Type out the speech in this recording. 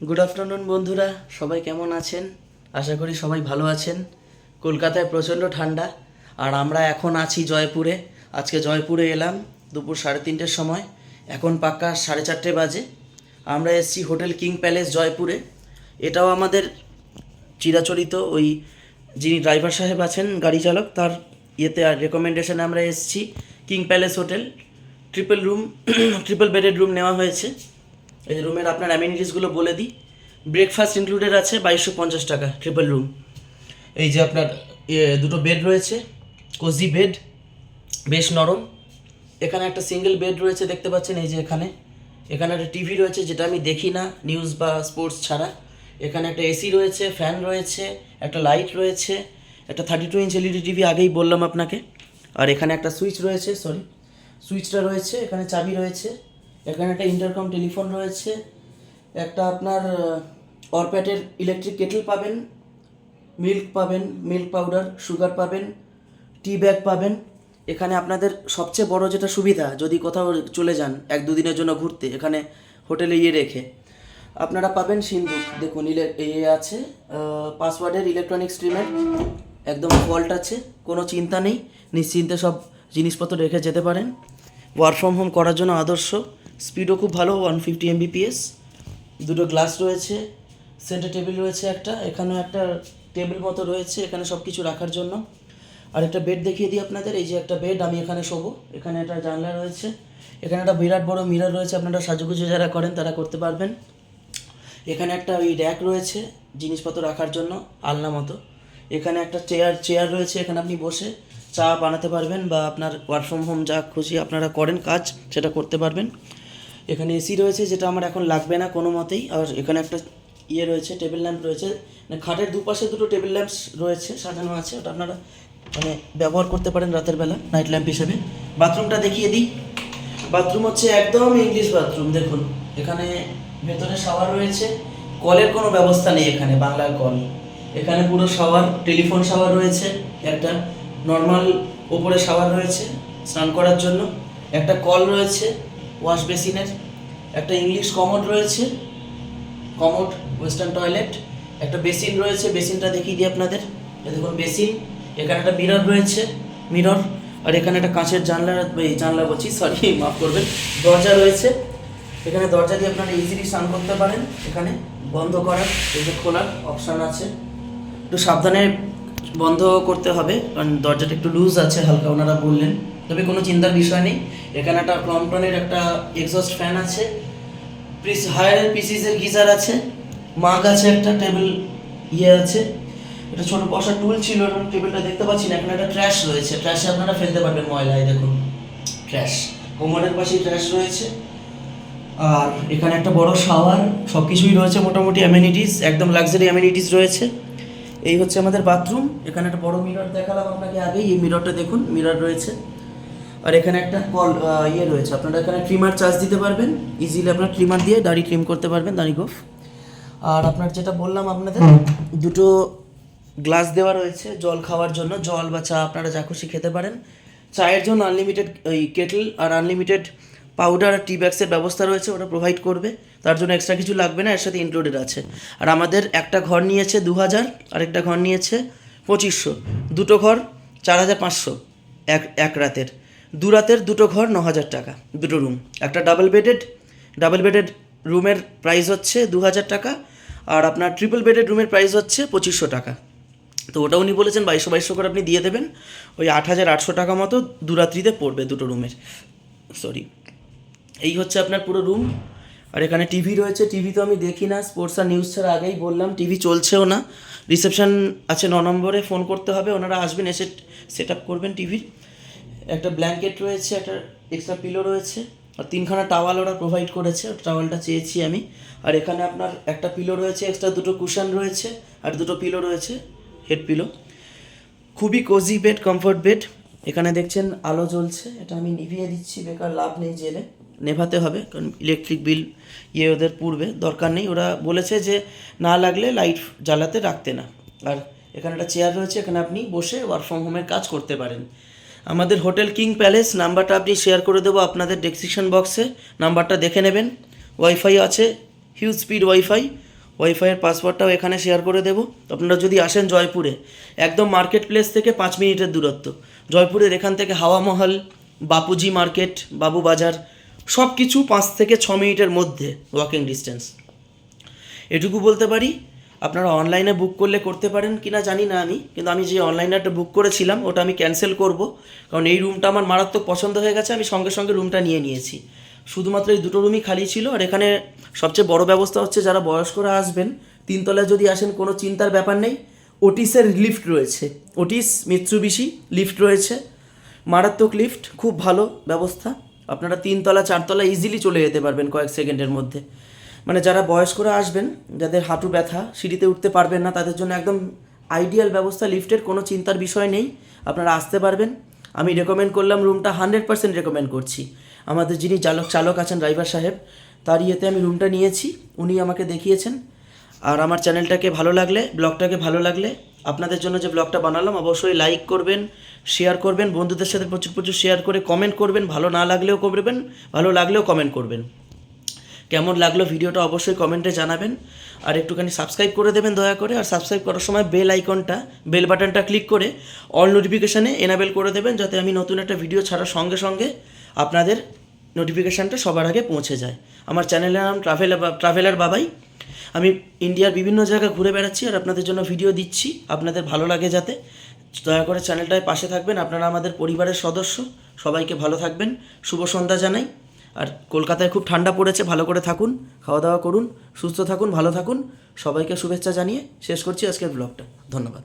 Good afternoon বন্ধুরা, সবাই কেমন আছেন? আশা করি সবাই ভালো আছেন। কলকাতায় প্রচণ্ড ঠান্ডা, আর আমরা এখন আছি জয়পুরে। আজকে জয়পুরে এলাম দুপুর 3:30টার সময়, এখন পাক্কা 4:30 বাজে। আমরা এসেছি হোটেল কিং প্যালেস জয়পুরে। এটাও আমাদের চিরাচরিত ওই যিনি ড্রাইভার সাহেব আছেন, গাড়ি চালক, তার ইয়েতে আর রেকমেন্ডেশনে আমরা এসেছি king palace hotel. Triple room triple bedded room নেওয়া হয়েছে। এই রুমের আপনার অ্যামিনিটিসগুলো বলে দিই। ব্রেকফাস্ট ইনক্লুডেড আছে 2250 টাকা ট্রিপল রুম। এই যে আপনার দুটো বেড রয়েছে, কোজি বেড, বেশ নরম। এখানে একটা সিঙ্গেল বেড রয়েছে, দেখতে পাচ্ছেন এই যে এখানে একটা টিভি রয়েছে, যেটা আমি দেখি না নিউজ বা স্পোর্টস ছাড়া। এখানে একটা এসি রয়েছে, ফ্যান রয়েছে, একটা লাইট রয়েছে, একটা 32 ইঞ্চ এলইডি টিভি আগেই বললাম আপনাকে। আর এখানে একটা সুইচ রয়েছে, সুইচটা রয়েছে, এখানে চাবি রয়েছে। এখানে একটা ইন্টারকম টেলিফোন রয়েছে, একটা আপনার অরপ্যাটের ইলেকট্রিক কেটল পাবেন, মিল্ক পাবেন, মিল্ক পাউডার, সুগার পাবেন, টি ব্যাগ পাবেন। এখানে আপনাদের সবচেয়ে বড় যেটা সুবিধা, যদি কোথাও চলে যান 1-2 দিনের জন্য ঘুরতে, এখানে হোটেলে রেখে আপনারা পাবেন সিন্দুক। দেখুন আছে পাসওয়ার্ডের ইলেকট্রনিক স্ট্রিমের একদম ফল্ট আছে, কোনো চিন্তা নেই, নিশ্চিন্তে সব জিনিসপত্র রেখে যেতে পারেন। ওয়ার্ক ফ্রম হোম করার জন্য আদর্শ। স্পিডও খুব ভালো, 150 Mbps। দুটো গ্লাস রয়েছে, সেন্টার টেবিল রয়েছে একটা, এখানেও একটা টেবিল মতো রয়েছে এখানে সব কিছু রাখার জন্য। আর একটা বেড দেখিয়ে দিই আপনাদের। এই যে একটা বেড, আমি এখানে শোবো। এখানে একটা জানলা রয়েছে, এখানে একটা বিরাট বড় মিরর রয়েছে, আপনারা সাজুগুজু যারা করেন তারা করতে পারবেন। এখানে একটা ওই র্যাক রয়েছে জিনিসপত্র রাখার জন্য, আলনা মতো। এখানে একটা চেয়ার রয়েছে, এখানে আপনি বসে চা বানাতে পারবেন, বা আপনার ওয়ার্ক ফ্রম হোম যা খুশি আপনারা করেন কাজ, সেটা করতে পারবেন। এখানে এসি রয়েছে, যেটা আমার এখন লাগবে না কোনো মতেই। আর এখানে একটা রয়েছে, টেবিল ল্যাম্প রয়েছে, মানে খাটের দুপাশে দুটো টেবিল ল্যাম্পস রয়েছে, সাজানো আছে। ওটা আপনারা ব্যবহার করতে পারেন রাতের বেলা নাইট ল্যাম্প হিসেবে। বাথরুমটা দেখিয়ে দিই। বাথরুম হচ্ছে একদম ইংলিশ বাথরুম। দেখুন এখানে ভেতরে শাওয়ার রয়েছে, কলের কোনো ব্যবস্থা নেই এখানে, বাংলার কল। এখানে পুরো শাওয়ার, টেলিফোন শাওয়ার রয়েছে, একটা নর্মাল ওপরে শাওয়ার রয়েছে স্নান করার জন্য, একটা কল রয়েছে ওয়াশ বেসিনের, একটা ইংলিশ কমোড রয়েছে, কমোড, ওয়েস্টার্ন টয়লেট, একটা বেসিন রয়েছে। বেসিনটা দেখিয়ে দিই আপনাদের। দেখুন বেসিন, এখানে একটা মিরর রয়েছে, মিরর। আর এখানে একটা কাঁচের জানলা বলছি, সরি মাফ করবেন, দরজা রয়েছে। এখানে দরজা দিয়ে আপনারা ইজিলি স্নান করতে পারেন। এখানে বন্ধ করার, এই যে খোলার অপশান আছে, একটু সাবধানে বন্ধ করতে হবে, কারণ দরজাটা একটু লুজ আছে হালকা, ওনারা বললেন, তবে কোনো চিন্তার বিষয় নেই। এখানে একটা ক্রম্পটনের একটা এক্সস্ট ফ্যান আছে, হায়ার পিসিসের গিজার আছে, মাগ আছে, একটা টেবিল আছে, এটা ছোট বসার টুল ছিল, টেবিলটা দেখতে পাচ্ছি না। এখানে একটা ট্র্যাশ রয়েছে, ট্র্যাশে আপনারা ফেলতে পারবেন ময়লায়, দেখুন ট্র্যাশ, কোমরের পাশে ট্র্যাশ রয়েছে। আর এখানে একটা বড় শাওয়ার, সব কিছুই রয়েছে মোটামুটি, অ্যামিনিটিস একদম লাক্সারি অ্যামিনিটিস রয়েছে। এই হচ্ছে আমাদের বাথরুম। এখানে একটা বড় মিরর দেখালাম আপনাকে আগেই, এই মিররটা দেখুন, মিরর রয়েছে। আর এখানে একটা রয়েছে, আপনারা এখানে ট্রিমার চার্জ দিতে পারবেন, ইজিলি আপনার ট্রিমার দিয়ে দাড়ি ট্রিম করতে পারবেন, দাড়ি গোফ। আর আপনার যেটা বললাম আপনাদের, দুটো গ্লাস দেওয়া রয়েছে জল খাওয়ার জন্য, জল বা চা আপনারা যা খুশি খেতে পারেন। চায়ের জন্য আনলিমিটেড ওই কেটল আর আনলিমিটেড পাউডার আর টি ব্যাগসের ব্যবস্থা রয়েছে, ওটা প্রোভাইড করবে, তার জন্য এক্সট্রা কিছু লাগবে না, এর সাথে ইনক্লুডেড আছে। আর আমাদের একটা ঘর নিয়েছে 2000, আর একটা ঘর নিয়েছে 2500, দুটো ঘর 4500 এক রাতের। 2 রাতের দুটো ঘর 9000 টাকা, দুটো রুম। একটা ডাবল বেডেড রুমের প্রাইস হচ্ছে 2000 টাকা, আর আপনার ট্রিপল বেডেড রুমের প্রাইস হচ্ছে 2500 টাকা। তো ওটা উনি বলেছেন 2200 করে আপনি দিয়ে দেবেন, ওই 8800 টাকা মতো 2 রাত্রিতে পড়বে দুটো রুমের, সরি। এই হচ্ছে আপনার পুরো রুম। আর এখানে টিভি রয়েছে, টিভি তো আমি দেখি না, স্পোর্টস আর নিউজ ছাড়া আগেই বললাম, টিভি চলছেও না। রিসেপশন আছে 9 নম্বরে, ফোন করতে হবে, ওনারা আসবেন, এসে সেট আপ করবেন টিভির। একটা ব্ল্যাঙ্কেট রয়েছে, একটা এক্সট্রা পিলো রয়েছে, আর 3খানা টাওয়াল ওরা প্রোভাইড করেছে, টাওয়ালটা চেয়েছি আমি। আর এখানে আপনার একটা পিলো রয়েছে এক্সট্রা, দুটো কুশন রয়েছে, আর দুটো পিলো রয়েছে, হেড পিলো। খুবই কোজি বেড, কমফোর্ট বেড। এখানে দেখছেন আলো জ্বলছে, এটা আমি নিভিয়ে দিচ্ছি, বেকার লাভ নেই জেলে, নেভাতে হবে, কারণ ইলেকট্রিক বিল ওদের পূর্বে দরকার নেই, ওরা বলেছে যে না লাগলে লাইট জ্বালাতে রাখতে না। আর এখানে একটা চেয়ার রয়েছে, এখানে আপনি বসে ওয়ার্ক ফ্রম হোমের কাজ করতে পারেন। আমাদের হোটেল কিং প্যালেস, নাম্বারটা আপনি শেয়ার করে দেবো আপনাদের ডেসক্রিপশন বক্সে, নাম্বারটা দেখে নেবেন। ওয়াইফাই আছে, হিউজ স্পিড ওয়াইফাই, ওয়াইফাইয়ের পাসওয়ার্ডটাও এখানে শেয়ার করে দেবো। আপনারা যদি আসেন জয়পুরে, একদম মার্কেট প্লেস থেকে 5 মিনিটের দূরত্ব। জয়পুরের এখান থেকে হাওয়া মহল, বাপুজি মার্কেট, বাবু বাজার সব কিছু 5 থেকে 6 মিনিটের মধ্যে ওয়াকিং ডিস্টেন্স। এটুকু বলতে পারি। আপনারা অনলাইনে বুক করলে করতে পারেন কি না জানি না আমি, কিন্তু আমি যে অনলাইনে একটা বুক করেছিলাম ওটা আমি ক্যান্সেল করব, কারণ এই রুমটা আমার মারাত্মক পছন্দ হয়ে গেছে। আমি সঙ্গে সঙ্গে রুমটা নিয়ে নিয়েছি। শুধুমাত্র এই দুটো রুমই খালি ছিল। আর এখানে সবচেয়ে বড় ব্যবস্থা হচ্ছে, যারা বয়স্করা আসবেন 3 তলায় যদি আসেন কোনো চিন্তার ব্যাপার নেই। ওটিসের লিফট রয়েছে, ওটিস মিৎসুবিশি লিফট রয়েছে, মারাত্মক লিফট, খুব ভালো ব্যবস্থা। আপনারা 3 তলা 4 তলা ইজিলি চলে যেতে পারবেন কয়েক সেকেন্ডের মধ্যে। মানে যারা বয়স্করা আসবেন, যাদের হাঁটু ব্যথা, সিঁড়িতে উঠতে পারবেন না, তাদের জন্য একদম আইডিয়াল ব্যবস্থা। লিফটের কোনো চিন্তার বিষয় নেই, আপনারা আসতে পারবেন। আমি রেকমেন্ড করলাম রুমটা, 100% রেকমেন্ড করছি। আমাদের যিনি চালক আছেন, ড্রাইভার সাহেব, তার ইয়েতে আমি রুমটা নিয়েছি, উনি আমাকে দেখিয়েছেন। আর আমার চ্যানেলটাকে ভালো লাগলে, ব্লগটাকে ভালো লাগলে, আপনাদের জন্য যে ব্লগটা বানালাম অবশ্যই লাইক করবেন, শেয়ার করবেন, বন্ধুদের সাথে প্রচুর প্রচুর শেয়ার করে কমেন্ট করবেন। ভালো না লাগলেও করবেন, ভালো লাগলেও কমেন্ট করবেন। কেমন লাগলো ভিডিওটা অবশ্যই কমেন্টে জানাবেন। আর একটুখানি সাবস্ক্রাইব করে দেবেন দয়া করে। আর সাবস্ক্রাইব করার সময় বেল বাটনটা ক্লিক করে অল নোটিফিকেশানে এনাবেল করে দেবেন, যাতে আমি নতুন একটা ভিডিও ছাড়ার সঙ্গে সঙ্গে আপনাদের নোটিফিকেশানটা সবার আগে পৌঁছে যায়। আমার চ্যানেলের নাম ট্রাভেলার বাবাই। আমি ইন্ডিয়ার বিভিন্ন জায়গা ঘুরে বেড়াচ্ছি আর আপনাদের জন্য ভিডিও দিচ্ছি, আপনাদের ভালো লাগে যাতে। দয়া করে চ্যানেলটায় পাশে থাকবেন। আপনারা আমাদের পরিবারের সদস্য। সবাইকে ভালো থাকবেন। শুভ সন্ধ্যা জানাই। আর কলকাতায় খুব ঠান্ডা পড়েছে, ভালো করে থাকুন, খাওয়া দাওয়া করুন, সুস্থ থাকুন, ভালো থাকুন। সবাইকে শুভেচ্ছা জানিয়ে শেষ করছি আজকের ব্লগটা। ধন্যবাদ।